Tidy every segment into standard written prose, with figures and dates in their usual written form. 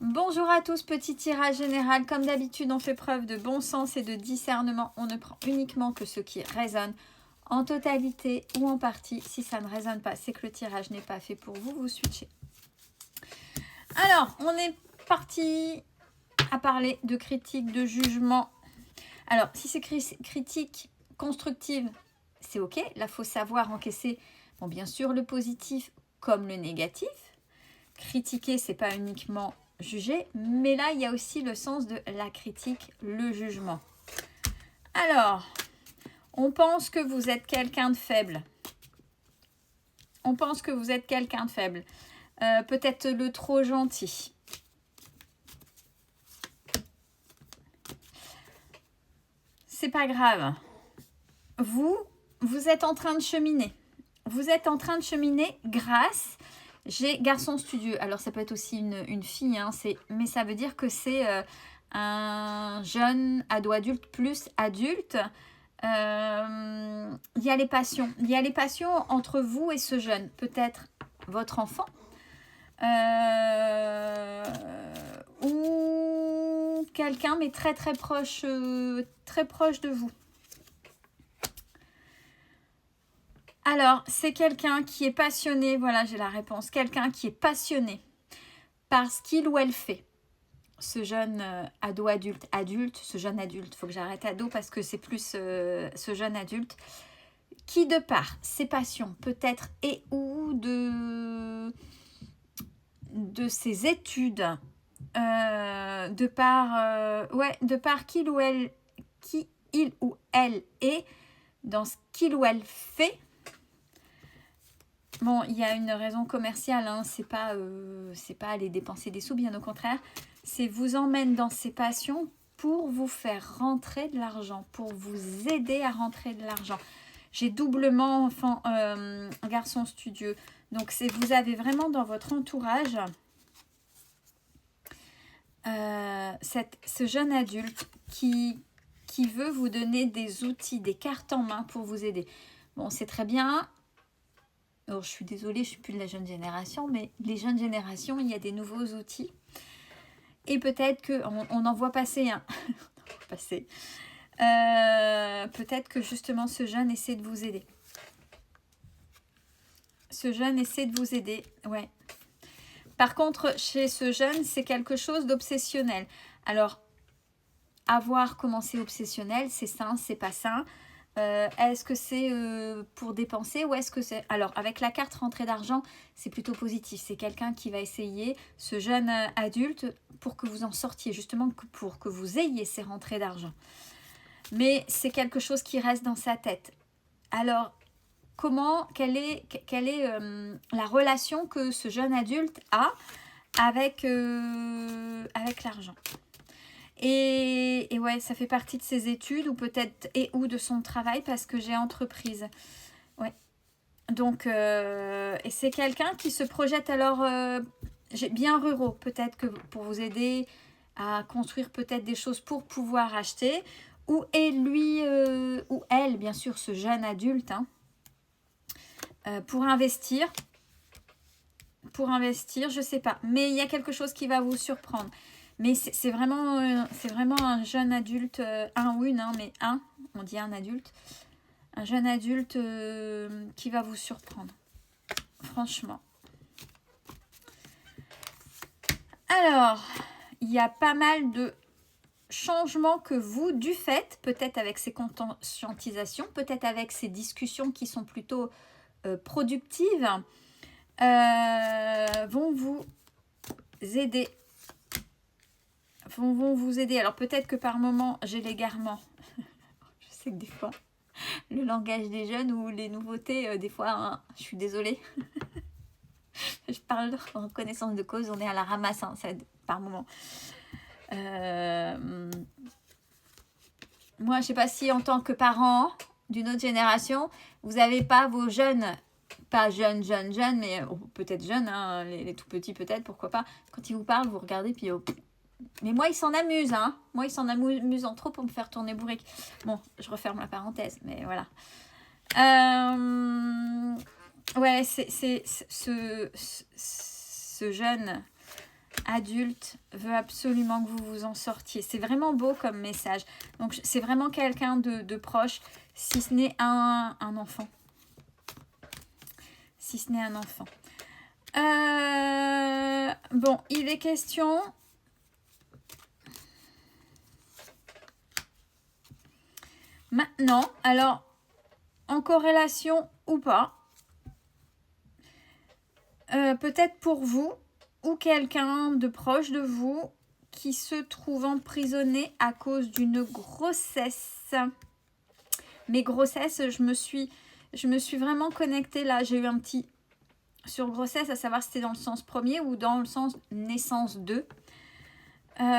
Bonjour à tous, petit tirage général. Comme d'habitude, on fait preuve de bon sens et de discernement. On ne prend uniquement que ce qui résonne en totalité ou en partie. Si ça ne résonne pas, c'est que le tirage n'est pas fait pour vous. Vous switchez. Alors, on est parti à parler de critique, de jugement. Alors, si c'est critique constructive, c'est OK. Là, il faut savoir encaisser, bon, bien sûr, le positif comme le négatif. Critiquer, c'est pas uniquement juger, mais là, il y a aussi le sens de la critique, le jugement. Alors, on pense que vous êtes quelqu'un de faible. On pense que vous êtes quelqu'un de faible. Peut-être le trop gentil. C'est pas grave. Vous êtes en train de cheminer. Vous êtes en train de cheminer grâce... J'ai garçon studieux. Alors, ça peut être aussi une fille, hein, mais ça veut dire que c'est un jeune ado adulte plus adulte. Il y a les passions. Il y a les passions entre vous et ce jeune. Peut-être votre enfant. Ou quelqu'un, mais très très proche de vous. Alors, c'est quelqu'un qui est passionné, voilà, j'ai la réponse. Quelqu'un qui est passionné par ce qu'il ou elle fait. Ce jeune ado adulte, ce jeune adulte, il faut que j'arrête ado parce que c'est plus ce jeune adulte, qui de par ses passions, peut-être, et ou de ses études, de par qui il ou elle est, dans ce qu'il ou elle fait. Bon, il y a une raison commerciale, hein, c'est pas aller dépenser des sous, bien au contraire. C'est vous emmène dans ses passions pour vous faire rentrer de l'argent, pour vous aider à rentrer de l'argent. J'ai doublement garçon studieux. Donc, vous avez vraiment dans votre entourage ce jeune adulte qui veut vous donner des outils, des cartes en main pour vous aider. Bon, c'est très bien. Alors, je suis désolée, je ne suis plus de la jeune génération, mais les jeunes générations, il y a des nouveaux outils. Et peut-être qu'on en voit passer un. Peut-être que justement, ce jeune essaie de vous aider. Ce jeune essaie de vous aider, ouais. Par contre, chez ce jeune, c'est quelque chose d'obsessionnel. Alors, à voir comment c'est obsessionnel, c'est sain, c'est pas sain. Est-ce que c'est pour dépenser ou est-ce que c'est... Alors, avec la carte rentrée d'argent, c'est plutôt positif. C'est quelqu'un qui va essayer, ce jeune adulte, pour que vous en sortiez, justement pour que vous ayez ces rentrées d'argent. Mais c'est quelque chose qui reste dans sa tête. Alors, quelle est la relation que ce jeune adulte a avec l'argent ? Et ouais, ça fait partie de ses études ou peut-être ou de son travail parce que j'ai entreprise. Ouais. Donc, et c'est quelqu'un qui se projette alors bien ruraux, peut-être que pour vous aider à construire peut-être des choses pour pouvoir acheter. Ou lui ou elle, bien sûr, ce jeune adulte, hein, pour investir. Je sais pas. Mais il y a quelque chose qui va vous surprendre. Mais c'est vraiment un jeune adulte, un ou une, hein, mais on dit un adulte. Un jeune adulte qui va vous surprendre. Franchement. Alors, il y a pas mal de changements que vous, du fait, peut-être avec ces conscientisations, peut-être avec ces discussions qui sont plutôt productives, vont vous aider. Vont vous aider. Alors peut-être que par moment, j'ai l'égarement. Je sais que des fois, le langage des jeunes ou les nouveautés, des fois, hein, je suis désolée. Je parle en connaissance de cause, on est à la ramasse, hein, ça, par moment. Moi, je ne sais pas si en tant que parent d'une autre génération, vous n'avez pas vos jeunes, pas jeunes, mais peut-être jeunes, hein, les tout petits peut-être, pourquoi pas. Quand ils vous parlent, vous regardez, puis mais moi, ils s'en amusent, hein. Moi, ils s'en amusent en trop pour me faire tourner bourrique. Bon, je referme la parenthèse, mais voilà. Ouais, c'est ce jeune adulte veut absolument que vous vous en sortiez. C'est vraiment beau comme message. Donc, c'est vraiment quelqu'un de proche, si ce n'est un enfant. Si ce n'est un enfant. Bon, il est question... Maintenant, alors, en corrélation ou pas, peut-être pour vous ou quelqu'un de proche de vous qui se trouve emprisonné à cause d'une grossesse. Mes grossesses, je me suis vraiment connectée là. J'ai eu un petit sur grossesse, à savoir si c'était dans le sens premier ou dans le sens naissance 2.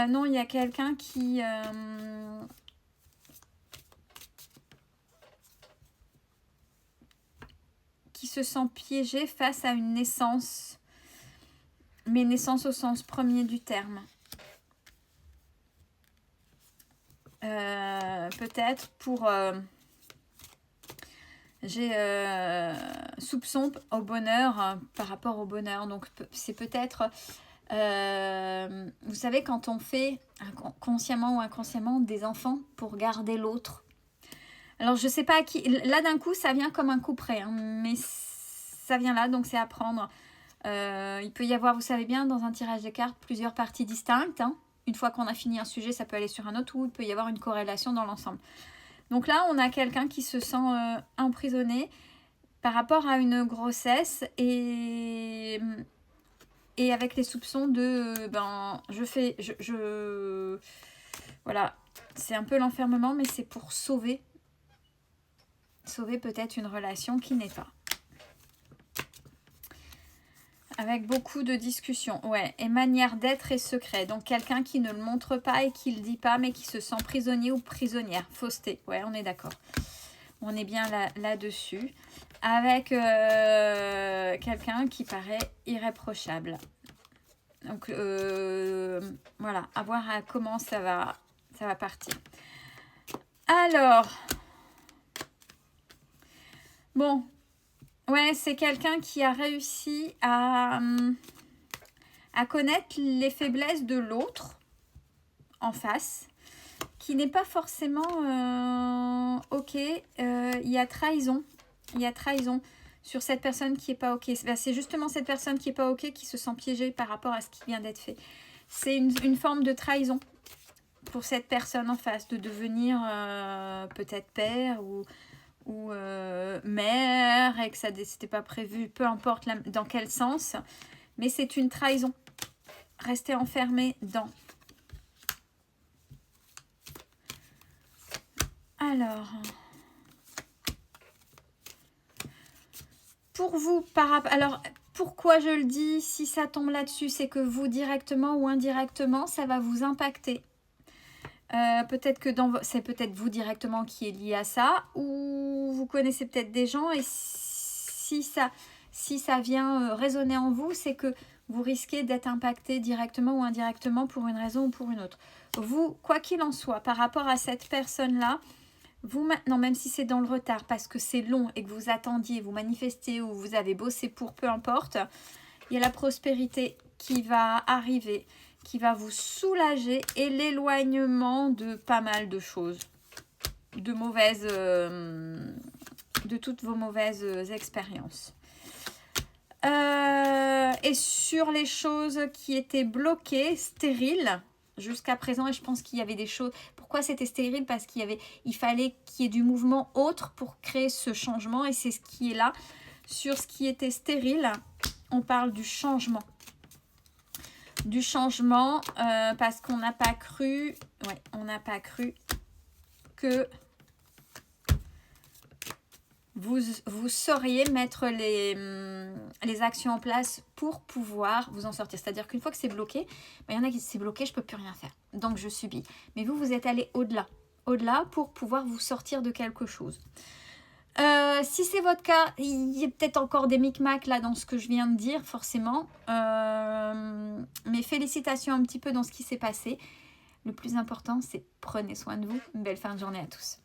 Non, il y a quelqu'un qui se sent piégé face à une naissance, mais naissance au sens premier du terme. Peut-être pour... j'ai soupçon au bonheur par rapport au bonheur. Donc, c'est peut-être... vous savez, quand on fait consciemment ou inconsciemment des enfants pour garder l'autre. Alors, je sais pas à qui... Là, d'un coup, ça vient comme un coup près. Hein, mais ça vient là, donc c'est à prendre. Il peut y avoir, vous savez bien, dans un tirage de cartes, plusieurs parties distinctes. Hein. Une fois qu'on a fini un sujet, ça peut aller sur un autre ou il peut y avoir une corrélation dans l'ensemble. Donc là, on a quelqu'un qui se sent emprisonné par rapport à une grossesse et avec les soupçons de voilà, c'est un peu l'enfermement, mais c'est pour sauver peut-être une relation qui n'est pas. Avec beaucoup de discussions, ouais, et manière d'être et secret. Donc quelqu'un qui ne le montre pas et qui ne le dit pas, mais qui se sent prisonnier ou prisonnière. Fausseté, ouais, on est d'accord. On est bien là-dessus. Avec quelqu'un qui paraît irréprochable. Donc voilà, à voir comment ça va partir. Alors, bon, ouais, c'est quelqu'un qui a réussi à connaître les faiblesses de l'autre en face, qui n'est pas forcément ok. Il y a trahison. Il y a trahison sur cette personne qui n'est pas ok. C'est justement cette personne qui n'est pas ok qui se sent piégée par rapport à ce qui vient d'être fait. C'est une forme de trahison pour cette personne en face, de devenir peut-être père ou mère et que ça n'était pas prévu, peu importe dans quel sens, mais c'est une trahison. Rester enfermé dans. Alors, pour vous, alors pourquoi je le dis, si ça tombe là-dessus, c'est que vous directement ou indirectement, ça va vous impacter. Peut-être que c'est peut-être vous directement qui est lié à ça, ou vous connaissez peut-être des gens, et si ça vient résonner en vous, c'est que vous risquez d'être impacté directement ou indirectement pour une raison ou pour une autre. Vous, quoi qu'il en soit, par rapport à cette personne-là, vous maintenant, même si c'est dans le retard, parce que c'est long et que vous attendiez, vous manifestez ou vous avez bossé pour, peu importe, il y a la prospérité qui va arriver, qui va vous soulager, et l'éloignement de pas mal de choses, de toutes vos mauvaises expériences. Et sur les choses qui étaient bloquées, stériles, jusqu'à présent, et je pense qu'il y avait des choses... Pourquoi c'était stérile? Parce il fallait qu'il y ait du mouvement autre pour créer ce changement, et c'est ce qui est là. Sur ce qui était stérile, on parle du changement. Du changement, parce qu'on n'a pas cru... Ouais, on n'a pas cru que vous sauriez mettre les actions en place pour pouvoir vous en sortir. C'est-à-dire qu'une fois que c'est bloqué, il y en a qui disent c'est bloqué, je ne peux plus rien faire. Donc je subis. Mais vous êtes allé au-delà. Au-delà pour pouvoir vous sortir de quelque chose. Si c'est votre cas, il y a peut-être encore des micmacs là dans ce que je viens de dire, forcément. Mais félicitations un petit peu dans ce qui s'est passé. Le plus important, c'est prenez soin de vous. Une belle fin de journée à tous.